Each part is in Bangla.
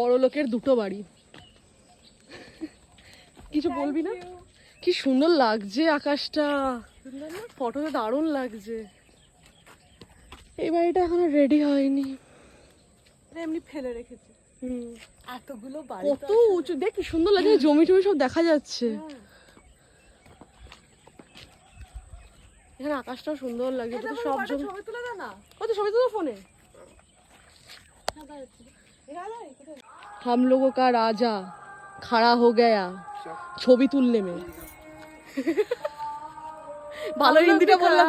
বড় লোকের দুটো বাড়ি। কিছু বলবি না? কি সুন্দর লাগছে আকাশটা, ফটোতে দারুণ লাগছে। এই বাড়িটা এখনো রেডি হয়নি, এমনি ফেলে রেখেছে। এতগুলো বাড়ি কত উঁচু, দেখ কি সুন্দর লাগছে, জমি টমি সব দেখা যাচ্ছে। এখানে আকাশটাও সুন্দর লাগছে, সব জমি। ছবি তুলে দাও না। কত ছবি তুলো ফোনে। हम लोगों का राजा खड़ा हो गया ছবি তুলনে में। ভালো হিন্দিটা বললাম,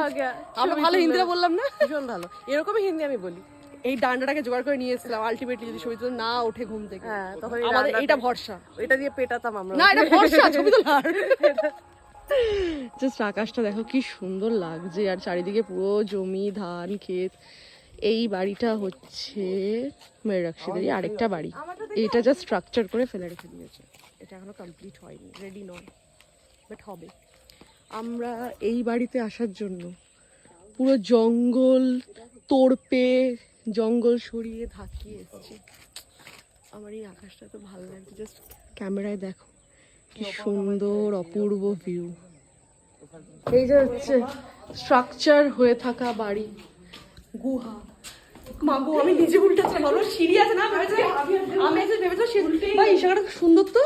আমরা ভালো হিন্দিটা বললাম না? ভীষণ ভালো, এরকমই হিন্দি আমি বলি। এই ডান্ডাটাকে জোগাড় করে নিয়ে এসেছিলাম, আলটিমেটলি যদি ছবি তুলে না ওঠে ঘুম থেকে, হ্যাঁ, তখন আমাদের এইটা ভরসা। এটা দিয়ে পেটাতাম আমরা। না, এটা ভরসা ছবি তোলার। জাস্ট আকাশটা দেখো কি সুন্দর লাগছে, আর চারিদিকে পুরো জমি, ধান ক্ষেত। এই বাড়িটা হচ্ছে ময়ূরাক্ষীদেরই আরেকটা বাড়ি, এটা জাস্ট স্ট্রাকচার করে ফেলে রেখে দিয়েছে, এটা এখনো কমপ্লিট হয়নি, রেডি নয়, বাট হবে। আমরা এই বাড়িতে আসার জন্য পুরো জঙ্গল তোড়পে, জঙ্গল সরিয়ে ধাকিয়ে এসেছি। আমার এই আকাশটা তো ভালো লাগছে, জাস্ট ক্যামেরায় দেখো কি সুন্দর অপূর্ব ভিউ। এই যে হচ্ছে স্ট্রাকচার হয়ে থাকা বাড়ি, গুহা। মাগো, আমি নিজে উল্টাচ্ছি, ভালো সিঁড়ি আছে না, আমি ভেবেছিলাম ভাই এই জায়গাটা খুব সুন্দর, তো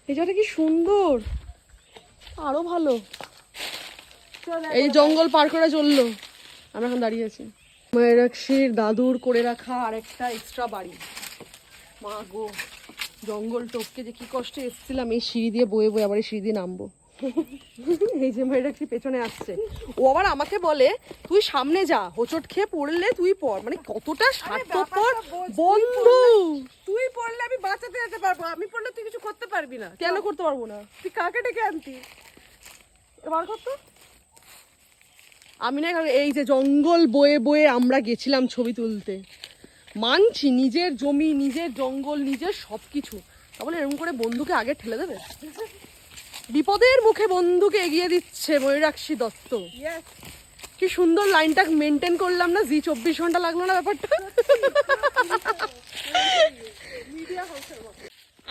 এই জায়গাটা কি সুন্দর, আরো ভালো। এই জঙ্গল পার করে চললো, আমরা এখন দাঁড়িয়ে আছি। ময়ূরাক্ষীর দাদুর করে রাখা আরেকটা এক্সট্রা বাড়ি। মা গো, জঙ্গল টপকে যে কি কষ্টে এসেছিলাম, এই সিঁড়ি দিয়ে বয়ে বয়ে আবার এই সিঁড়ি দিয়ে নামবো। এই যে ময়ূরাক্ষী পেছনে আসছে, ও আবার আমাকে বলে তুই সামনে যা, হোঁচট খেয়ে পড়লে তুই পড়, মানে কতটা স্বার্থপর বন্ধু। তুই পড়লে আমি বাঁচাতে যেতে পারবো, আমি পড়লে তুই কিছু করতে পারবি না। কেন করতে পারবো না? তুই কাকে ডেকে আনতি? এবার করতো আমি না। এই যে জঙ্গল বয়ে বয়ে আমরা গেছিলাম ছবি তুলতে, মানছি নিজের জমি, নিজের জঙ্গল, নিজের সবকিছু, তাহলে এরকম করে বন্ধুকে আগে ঠেলে দেবে? বিপদের মুখে বন্ধুকে এগিয়ে দিচ্ছে ময়ূরাক্ষী দত্ত। কি সুন্দর লাইনটা মেনটেন করলাম না, জি 24 ঘন্টা লাগলো না ব্যাপারটা।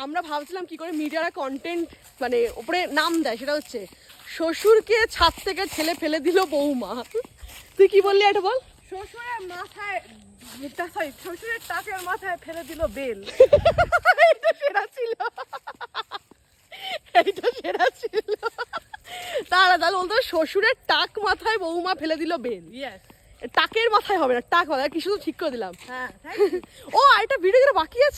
আমরা ভাবছিলাম কি করে মিডিয়ারা কন্টেন্ট মানে ওপরে নাম দেয়, সেটা হচ্ছে শ্বশুরকে ছাদ থেকে ঠেলে ফেলে দিল বৌমা। তুই কি বললি এটা বল? শ্বশুরের মাথায়, শ্বশুরের টাকের মাথায় ফেলে দিল বেল। এটা সেরা ছিল, এইটা সেরা ছিল। তাহলে বলতো শ্বশুরের টাক মাথায় বৌমা ফেলে দিল বেল। টাকের মাথায় হবে না, টাক মাথায়, কি শুধু ঠিক করে দিলাম। হ্যাঁ, ও আর একটা ভিডিও যেটা বাকি আছে।